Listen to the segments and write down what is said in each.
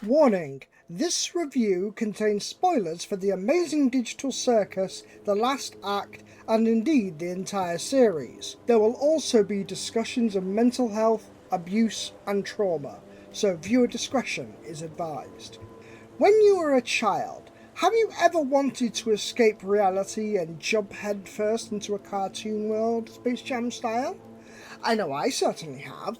Warning, this review contains spoilers for the Amazing Digital Circus, the last act, and indeed the entire series. There will also be discussions of mental health, abuse, and trauma, so viewer discretion is advised. When you were a child, have you ever wanted to escape reality and jump headfirst into a cartoon world, Space Jam style? I know I certainly have.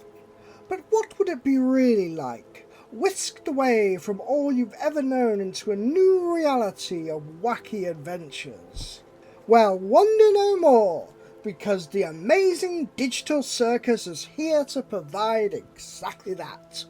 But what would it be really like? Whisked away from all you've ever known into a new reality of wacky adventures. Well, wonder no more, because the Amazing Digital Circus is here to provide exactly that.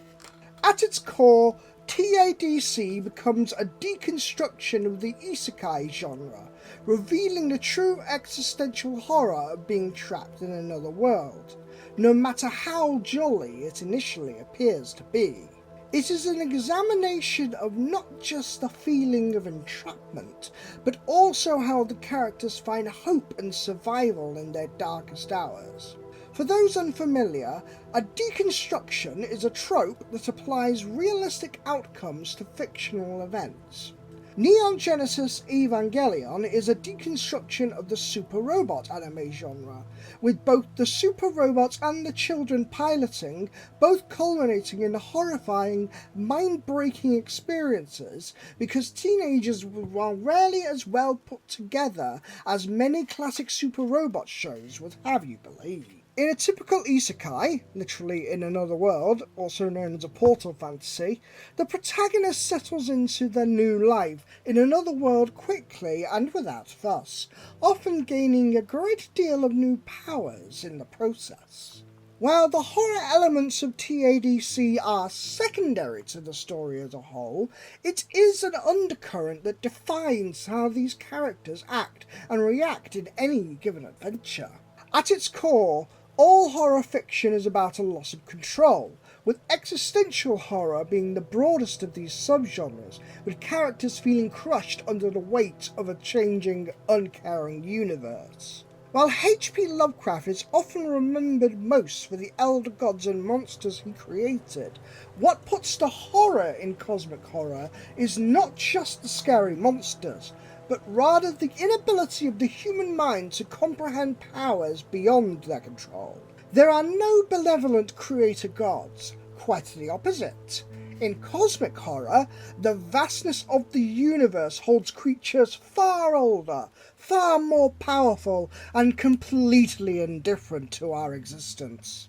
At its core, TADC becomes a deconstruction of the Isekai genre, revealing the true existential horror of being trapped in another world, no matter how jolly it initially appears to be. It is an examination of not just the feeling of entrapment, but also how the characters find hope and survival in their darkest hours. For those unfamiliar, a deconstruction is a trope that applies realistic outcomes to fictional events. Neon Genesis Evangelion is a deconstruction of the super robot anime genre, with both the super robots and the children piloting, both culminating in horrifying, mind-breaking experiences because teenagers are rarely as well put together as many classic super robot shows would have you believe. In a typical isekai, literally in another world, also known as a portal fantasy, the protagonist settles into their new life in another world quickly and without fuss, often gaining a great deal of new powers in the process. While the horror elements of TADC are secondary to the story as a whole, it is an undercurrent that defines how these characters act and react in any given adventure. At its core, all horror fiction is about a loss of control, with existential horror being the broadest of these subgenres, with characters feeling crushed under the weight of a changing, uncaring universe. While H.P. Lovecraft is often remembered most for the elder gods and monsters he created, what puts the horror in cosmic horror is not just the scary monsters, but rather the inability of the human mind to comprehend powers beyond their control. There are no benevolent creator gods, quite the opposite. In cosmic horror, the vastness of the universe holds creatures far older, far more powerful, and completely indifferent to our existence.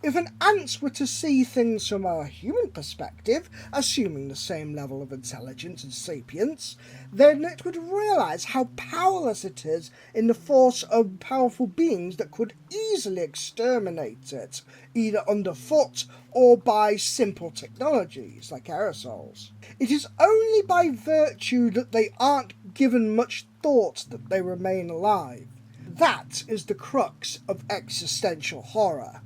If an ant were to see things from a human perspective, assuming the same level of intelligence and sapience, then it would realise how powerless it is in the force of powerful beings that could easily exterminate it, either underfoot or by simple technologies like aerosols. It is only by virtue that they aren't given much thought that they remain alive. That is the crux of existential horror.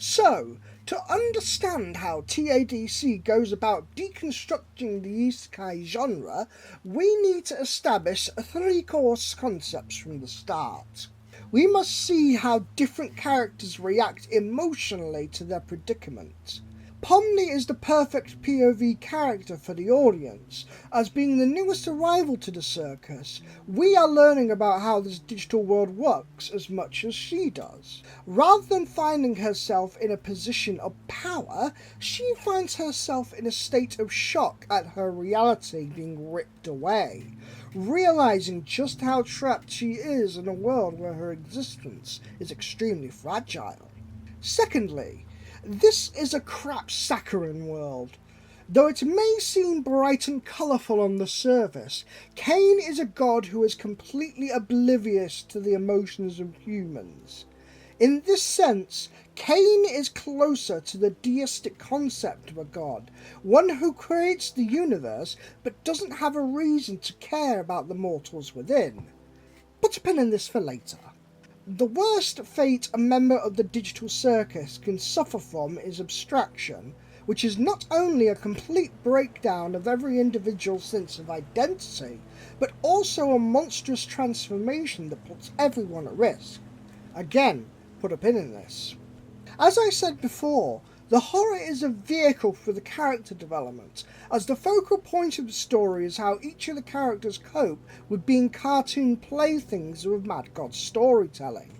So, to understand how TADC goes about deconstructing the isekai genre, we need to establish three core concepts from the start. We must see how different characters react emotionally to their predicament. Pomni is the perfect POV character for the audience, as being the newest arrival to the circus, we are learning about how this digital world works as much as she does. Rather than finding herself in a position of power, she finds herself in a state of shock at her reality being ripped away, realizing just how trapped she is in a world where her existence is extremely fragile. Secondly, this is a crap saccharine world. Though it may seem bright and colourful on the surface, Cain is a god who is completely oblivious to the emotions of humans. In this sense, Cain is closer to the deistic concept of a god, one who creates the universe but doesn't have a reason to care about the mortals within. Put a pin in this for later. The worst fate a member of the digital circus can suffer from is abstraction, which is not only a complete breakdown of every individual's sense of identity, but also a monstrous transformation that puts everyone at risk. Again, put a pin in this. As I said before, The horror is a vehicle for the character development, as the focal point of the story is how each of the characters cope with being cartoon playthings of Mad God's storytelling.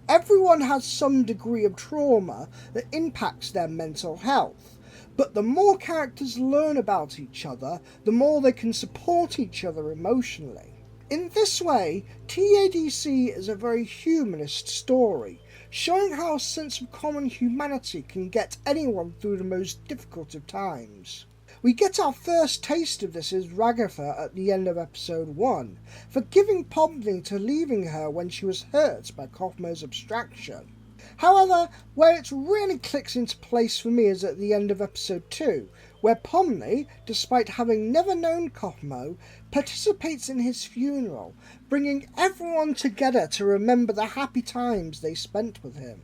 Everyone has some degree of trauma that impacts their mental health, but the more characters learn about each other, the more they can support each other emotionally. In this way, TADC is a very humanist story, showing how a sense of common humanity can get anyone through the most difficult of times. We get our first taste of this as Ragatha at the end of episode 1, forgiving Pomni to leaving her when she was hurt by Cosmo's abstraction. However, where it really clicks into place for me is at the end of episode 2, where Pomni, despite having never known Cosmo, participates in his funeral, bringing everyone together to remember the happy times they spent with him.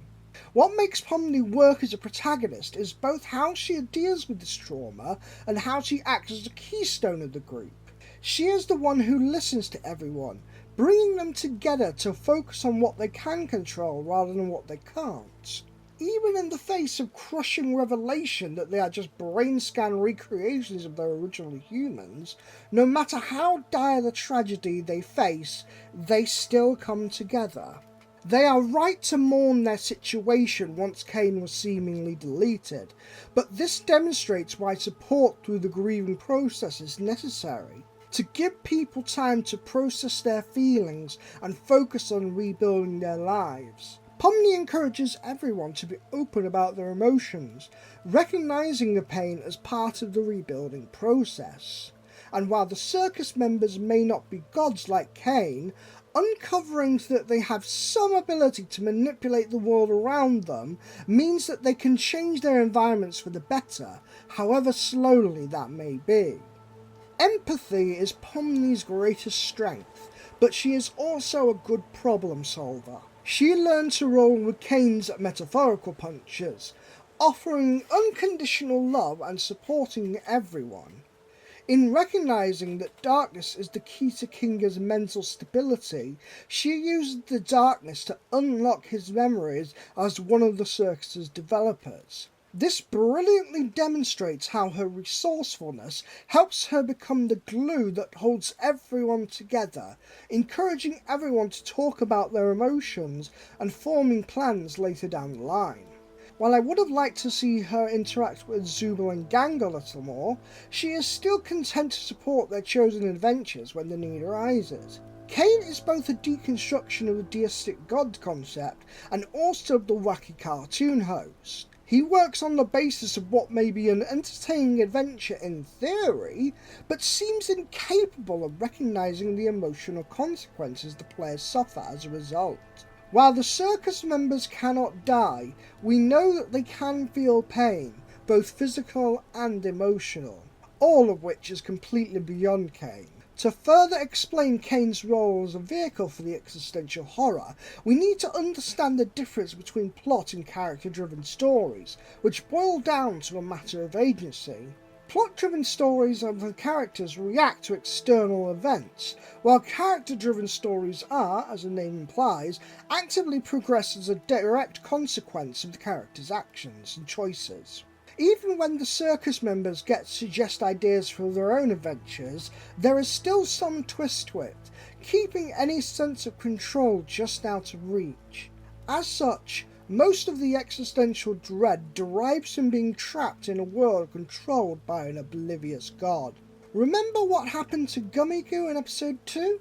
What makes Pomni work as a protagonist is both how she deals with this trauma and how she acts as the keystone of the group. She is the one who listens to everyone, bringing them together to focus on what they can control rather than what they can't. Even in the face of crushing revelation that they are just brain scan recreations of their original humans, no matter how dire the tragedy they face, they still come together. They are right to mourn their situation once Kane was seemingly deleted, but this demonstrates why support through the grieving process is necessary, to give people time to process their feelings and focus on rebuilding their lives. Pomni encourages everyone to be open about their emotions, recognising the pain as part of the rebuilding process. And while the circus members may not be gods like Kane, uncovering that they have some ability to manipulate the world around them means that they can change their environments for the better, however slowly that may be. Empathy is Pomni's greatest strength, but she is also a good problem solver. She learned to roll with Kane's metaphorical punches, offering unconditional love and supporting everyone. In recognising that darkness is the key to Kinga's mental stability, she uses the darkness to unlock his memories as one of the circus's developers. This brilliantly demonstrates how her resourcefulness helps her become the glue that holds everyone together, encouraging everyone to talk about their emotions and forming plans later down the line. While I would have liked to see her interact with Zubul and Gang a little more, she is still content to support their chosen adventures when the need arises. Kane is both a deconstruction of the deistic god concept and also of the wacky cartoon host. He works on the basis of what may be an entertaining adventure in theory, but seems incapable of recognising the emotional consequences the players suffer as a result. While the circus members cannot die, we know that they can feel pain, both physical and emotional, all of which is completely beyond Kane. To further explain Kane's role as a vehicle for the existential horror, we need to understand the difference between plot and character-driven stories, which boil down to a matter of agency. Plot-driven stories of the characters react to external events, while character-driven stories are, as the name implies, actively progress as a direct consequence of the characters' actions and choices. Even when the circus members get to suggest ideas for their own adventures, there is still some twist to it, keeping any sense of control just out of reach. As such, most of the existential dread derives from being trapped in a world controlled by an oblivious god. Remember what happened to Gummigoo in episode 2?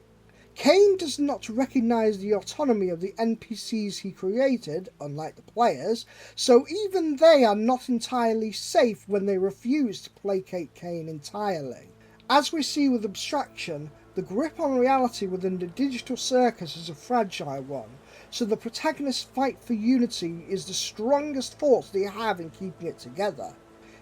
Kane does not recognise the autonomy of the NPCs he created, unlike the players, so even they are not entirely safe when they refuse to placate Kane entirely. As we see with Abstraction, the grip on reality within the digital circus is a fragile one, so the protagonist's fight for unity is the strongest force they have in keeping it together.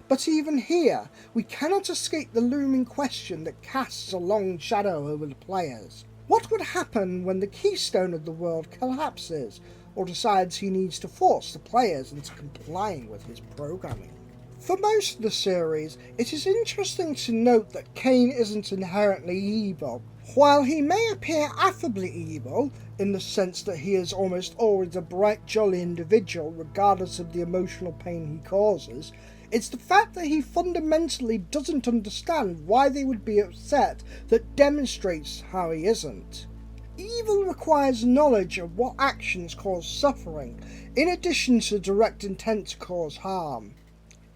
But even here, we cannot escape the looming question that casts a long shadow over the players. What would happen when the keystone of the world collapses, or decides he needs to force the players into complying with his programming? For most of the series, it is interesting to note that Kane isn't inherently evil. While he may appear affably evil, in the sense that he is almost always a bright, jolly individual regardless of the emotional pain he causes, it's the fact that he fundamentally doesn't understand why they would be upset that demonstrates how he isn't. Evil requires knowledge of what actions cause suffering, in addition to direct intent to cause harm.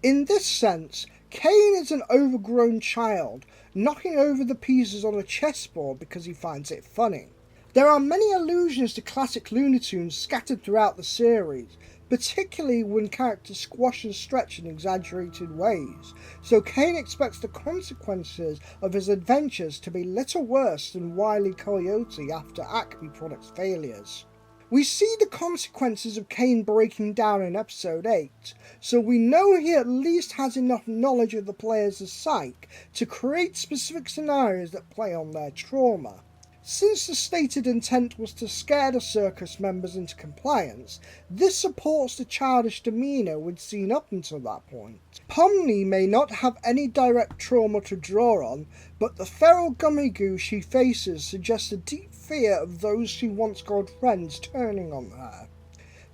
In this sense, Cain is an overgrown child, knocking over the pieces on a chessboard because he finds it funny. There are many allusions to classic Looney Tunes scattered throughout the series, particularly when characters squash and stretch in exaggerated ways, so Cain expects the consequences of his adventures to be little worse than Wile E. Coyote after Acme Products failures. We see the consequences of Cain breaking down in episode 8, so we know he at least has enough knowledge of the player's psyche to create specific scenarios that play on their trauma. Since the stated intent was to scare the circus members into compliance, this supports the childish demeanour we'd seen up until that point. Pomni may not have any direct trauma to draw on, but the feral gummy goo she faces suggests a deep fear of those she once called friends turning on her.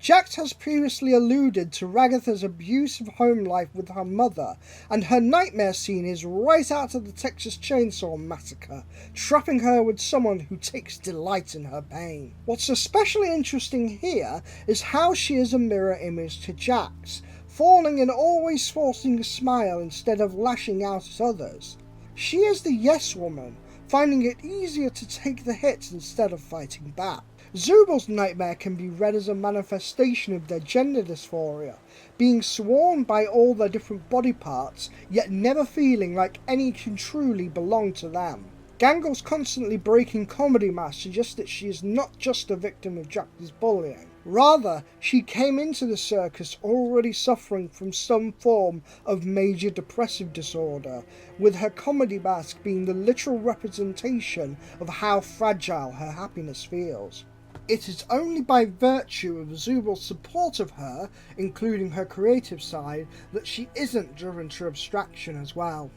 Jax has previously alluded to Ragatha's abusive home life with her mother, and her nightmare scene is right out of the Texas Chainsaw Massacre, trapping her with someone who takes delight in her pain. What's especially interesting here is how she is a mirror image to Jax, falling and always forcing a smile instead of lashing out at others. She is the yes woman, finding it easier to take the hits instead of fighting back. Zubal's nightmare can be read as a manifestation of their gender dysphoria, being sworn by all their different body parts, yet never feeling like any can truly belong to them. Gangle's constantly breaking comedy mask suggests that she is not just a victim of Jack's bullying. Rather, she came into the circus already suffering from some form of major depressive disorder, with her comedy mask being the literal representation of how fragile her happiness feels. It is only by virtue of Zubal's support of her, including her creative side, that she isn't driven to abstraction as well.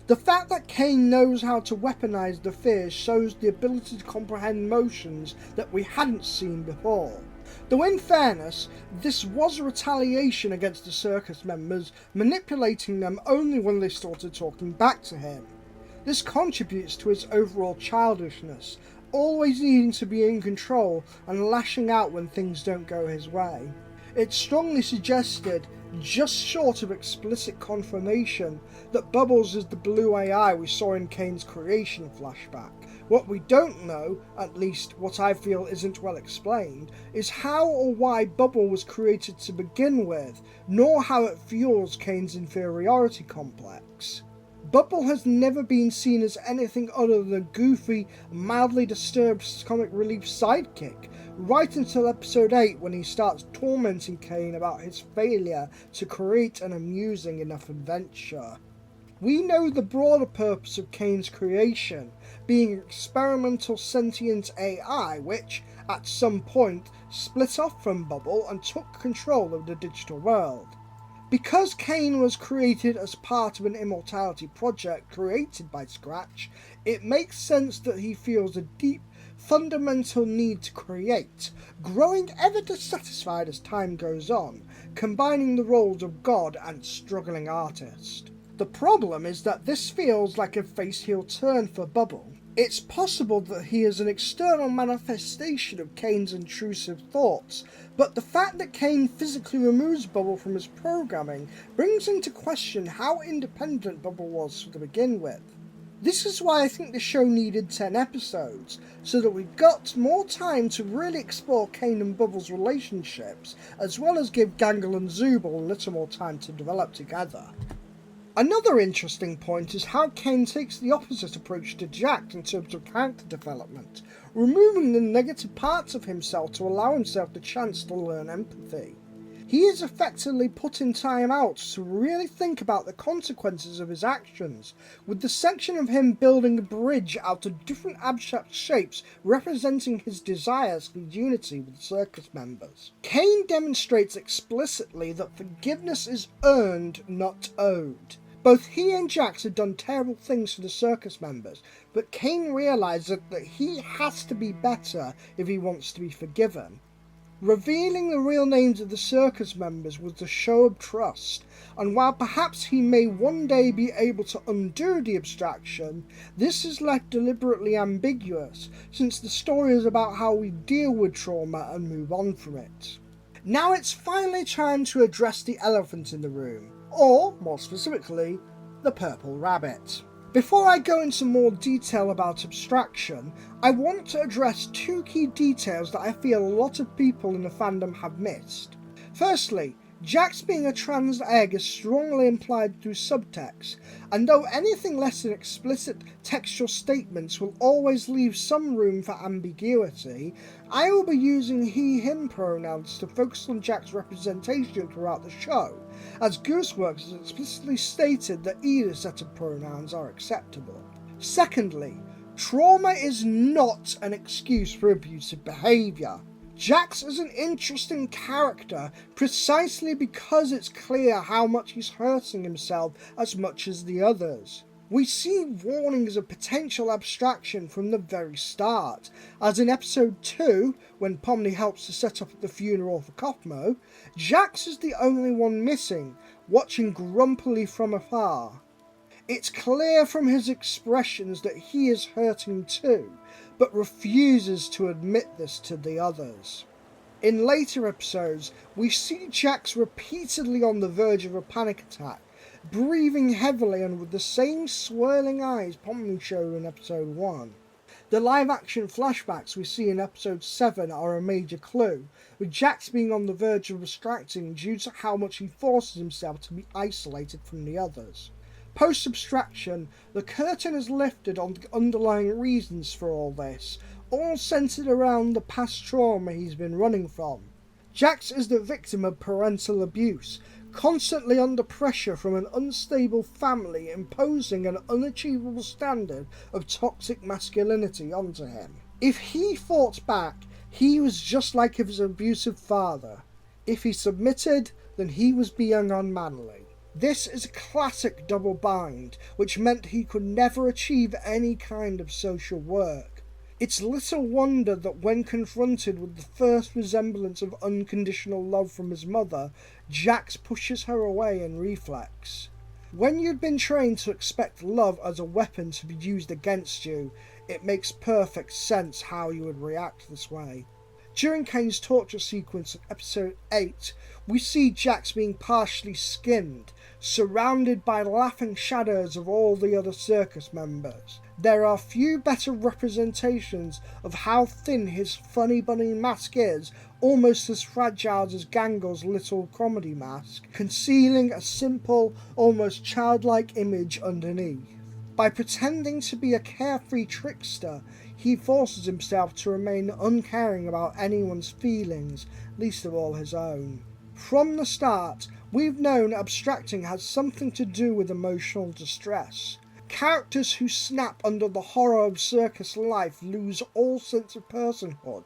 The fact that Cain knows how to weaponize the fears shows the ability to comprehend emotions that we hadn't seen before. Though in fairness, this was a retaliation against the circus members, manipulating them only when they started talking back to him. This contributes to his overall childishness, always needing to be in control and lashing out when things don't go his way. It strongly suggested, just short of explicit confirmation, that Bubbles is the blue AI we saw in Cain's creation flashback. What we don't know, at least what I feel isn't well explained, is how or why Bubble was created to begin with, nor how it fuels Cain's inferiority complex. Bubble has never been seen as anything other than a goofy, mildly disturbed comic relief sidekick, right until episode 8 when he starts tormenting Cain about his failure to create an amusing enough adventure. We know the broader purpose of Cain's creation, being experimental sentient AI which, at some point, split off from Bubble and took control of the digital world. Because Cain was created as part of an immortality project created by Scratch, it makes sense that he feels a deep, fundamental need to create, growing ever dissatisfied as time goes on, combining the roles of god and struggling artist. The problem is that this feels like a face-heel turn for Bubble. It's possible that he is an external manifestation of Cain's intrusive thoughts, but the fact that Cain physically removes Bubble from his programming brings into question how independent Bubble was to begin with. This is why I think the show needed 10 episodes, so that we got more time to really explore Cain and Bubble's relationships, as well as give Gangle and Zubal a little more time to develop together. Another interesting point is how Cain takes the opposite approach to Jack in terms of character development, removing the negative parts of himself to allow himself the chance to learn empathy. He is effectively putting time out to really think about the consequences of his actions, with the section of him building a bridge out of different abstract shapes representing his desires for unity with circus members. Cain demonstrates explicitly that forgiveness is earned, not owed. Both he and Jax had done terrible things to the circus members, but Kane realises that he has to be better if he wants to be forgiven. Revealing the real names of the circus members was the show of trust, and while perhaps he may one day be able to undo the abstraction, this is left deliberately ambiguous, since the story is about how we deal with trauma and move on from it. Now it's finally time to address the elephant in the room, or, more specifically, the purple rabbit. Before I go into more detail about abstraction, I want to address two key details that I feel a lot of people in the fandom have missed. Firstly, Jax being a trans egg is strongly implied through subtext, and though anything less than explicit textual statements will always leave some room for ambiguity, I will be using he/him pronouns to focus on Jax's representation throughout the show, as Gooseworks has explicitly stated that either set of pronouns are acceptable. Secondly, trauma is not an excuse for abusive behaviour. Jax is an interesting character precisely because it's clear how much he's hurting himself as much as the others. We see warnings of potential abstraction from the very start, as in episode 2, when Pomni helps to set up at the funeral for Cosmo, Jax is the only one missing, watching grumpily from afar. It's clear from his expressions that he is hurting too, but refuses to admit this to the others. In later episodes, we see Jax repeatedly on the verge of a panic attack, breathing heavily and with the same swirling eyes Pomni showed in episode 1. The live-action flashbacks we see in episode 7 are a major clue, with Jax being on the verge of abstracting due to how much he forces himself to be isolated from the others. Post-abstraction, the curtain is lifted on the underlying reasons for all this, all centred around the past trauma he's been running from. Jax is the victim of parental abuse, constantly under pressure from an unstable family imposing an unachievable standard of toxic masculinity onto him. If he fought back, he was just like his abusive father. If he submitted, then he was being unmanly. This is a classic double bind, which meant he could never achieve any kind of social work. It's little wonder that when confronted with the first resemblance of unconditional love from his mother, Jax pushes her away in reflex. When you've been trained to expect love as a weapon to be used against you, it makes perfect sense how you would react this way. During Kane's torture sequence of episode 8, we see Jax being partially skinned, surrounded by laughing shadows of all the other circus members. There are few better representations of how thin his funny bunny mask is, almost as fragile as Gangle's little comedy mask, concealing a simple, almost childlike image underneath. By pretending to be a carefree trickster, he forces himself to remain uncaring about anyone's feelings, least of all his own. From the start, we've known abstracting has something to do with emotional distress. Characters who snap under the horror of circus life lose all sense of personhood,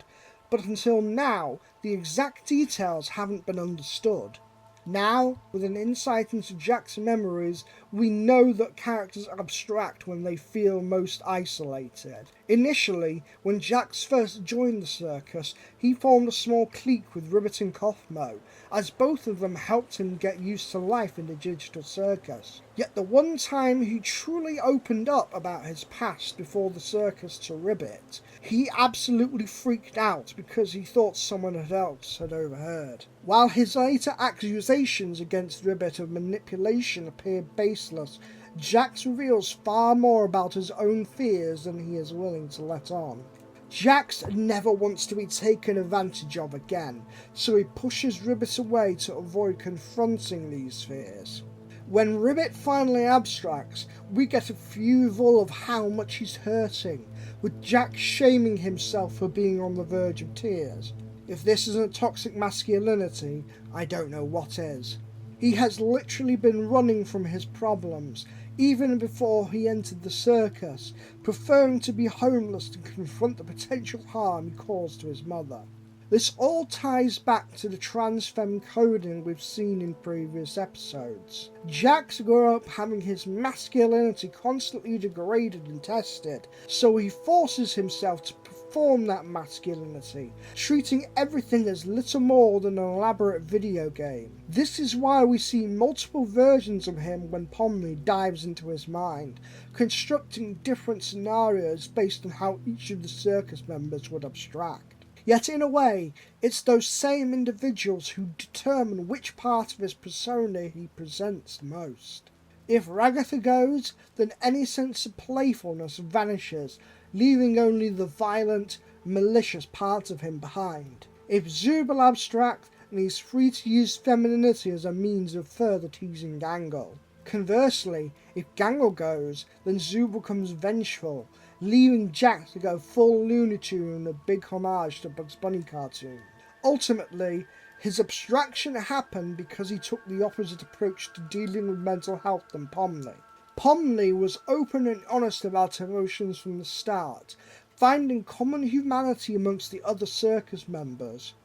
but until now, the exact details haven't been understood. Now, with an insight into Jack's memories, we know that characters abstract when they feel most isolated. Initially, when Jax first joined the circus, he formed a small clique with Ribbit and Cosmo, as both of them helped him get used to life in the digital circus. Yet the one time he truly opened up about his past before the circus to Ribbit, he absolutely freaked out because he thought someone else had overheard. While his later accusations against Ribbit of manipulation appear baseless, Jax reveals far more about his own fears than he is willing to let on. Jax never wants to be taken advantage of again, so he pushes Ribbit away to avoid confronting these fears. When Ribbit finally abstracts, we get a view of how much he's hurting, with Jax shaming himself for being on the verge of tears. If this isn't toxic masculinity, I don't know what is. He has literally been running from his problems, even before he entered the circus, preferring to be homeless to confront the potential harm he caused to his mother. This all ties back to the trans femme coding we've seen in previous episodes. Jax grew up having his masculinity constantly degraded and tested, so he forces himself to perform that masculinity, treating everything as little more than an elaborate video game. This is why we see multiple versions of him when Pomni dives into his mind, constructing different scenarios based on how each of the circus members would abstract. Yet in a way, it's those same individuals who determine which part of his persona he presents most. If Ragatha goes, then any sense of playfulness vanishes, leaving only the violent, malicious part of him behind. If Zubal abstracts, then he's free to use femininity as a means of further teasing Gangle. Conversely, if Gangle goes, then Zubal becomes vengeful, leaving Jax to go full Looney Tune in a big homage to Bugs Bunny cartoon. Ultimately, his abstraction happened because he took the opposite approach to dealing with mental health than Pomni. Pomni was open and honest about emotions from the start, finding common humanity amongst the other circus members.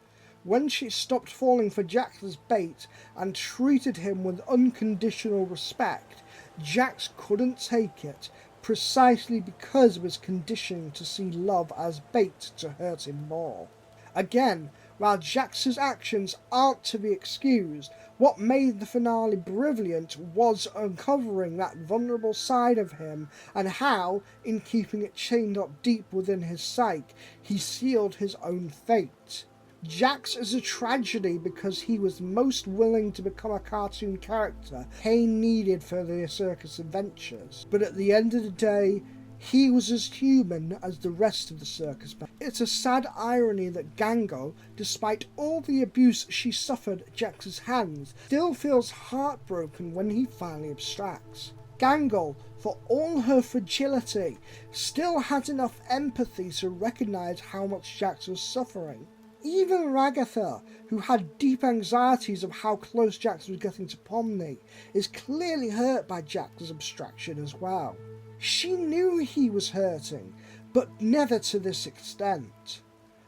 When she stopped falling for Jax's bait and treated him with unconditional respect, Jax couldn't take it, precisely because of his conditioning to see love as bait to hurt him more. Again, while Jax's actions aren't to be excused, what made the finale brilliant was uncovering that vulnerable side of him and how, in keeping it chained up deep within his psyche, he sealed his own fate. Jax is a tragedy because he was most willing to become a cartoon character Kane needed for their circus adventures, but at the end of the day, he was as human as the rest of the circus band. It's a sad irony that Gangle, despite all the abuse she suffered at Jax's hands, still feels heartbroken when he finally abstracts. Gangle, for all her fragility, still has enough empathy to recognise how much Jax was suffering. Even Ragatha, who had deep anxieties of how close Jax was getting to Pomni, is clearly hurt by Jax's abstraction as well. She knew he was hurting, but never to this extent.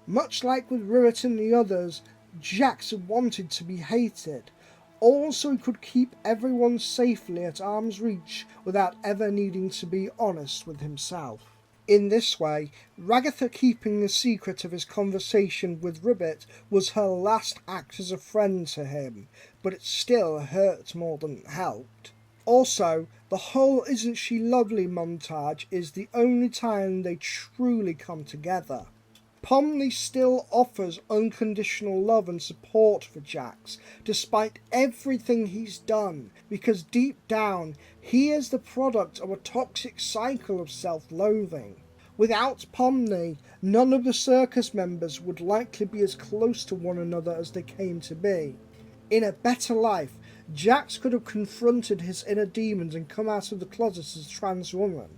Much like with Rivet and the others, Jax wanted to be hated, also could keep everyone safely at arm's reach without ever needing to be honest with himself. In this way, Ragatha keeping the secret of his conversation with Ribbit was her last act as a friend to him, but it still hurt more than it helped. Also, the whole Isn't She Lovely montage is the only time they truly come together. Pomni still offers unconditional love and support for Jax, despite everything he's done, because deep down, he is the product of a toxic cycle of self-loathing. Without Pomni, none of the circus members would likely be as close to one another as they came to be. In a better life, Jax could have confronted his inner demons and come out of the closet as a trans woman,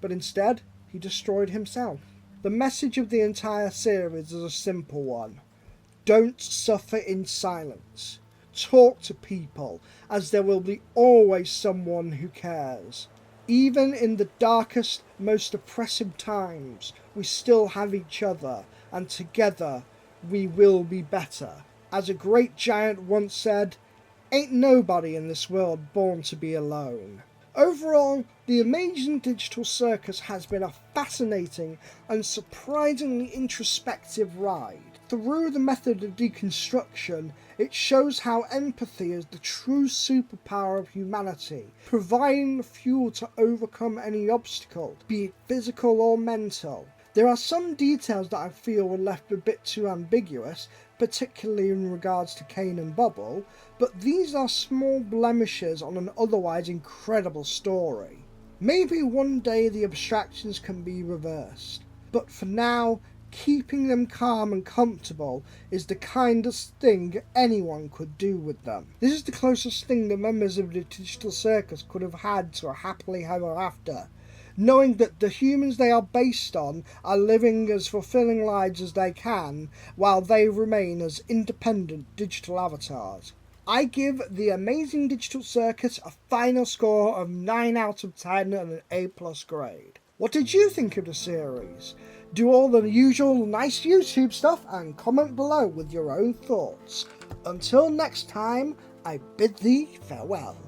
but instead, he destroyed himself. The message of the entire series is a simple one. Don't suffer in silence. Talk to people, as there will be always someone who cares. Even in the darkest, most oppressive times, we still have each other, and together we will be better. As a great giant once said, ain't nobody in this world born to be alone. Overall, the Amazing Digital Circus has been a fascinating and surprisingly introspective ride. Through the method of deconstruction, it shows how empathy is the true superpower of humanity, providing the fuel to overcome any obstacle, be it physical or mental. There are some details that I feel were left a bit too ambiguous, particularly in regards to Kane and Bubble, but these are small blemishes on an otherwise incredible story. Maybe one day the abstractions can be reversed, but for now, keeping them calm and comfortable is the kindest thing anyone could do with them. This is the closest thing the members of the Digital Circus could have had to a happily ever after, knowing that the humans they are based on are living as fulfilling lives as they can, while they remain as independent digital avatars. I give the Amazing Digital Circus a final score of 9 out of 10 and an A+ grade. What did you think of the series? Do all the usual nice YouTube stuff and comment below with your own thoughts. Until next time, I bid thee farewell.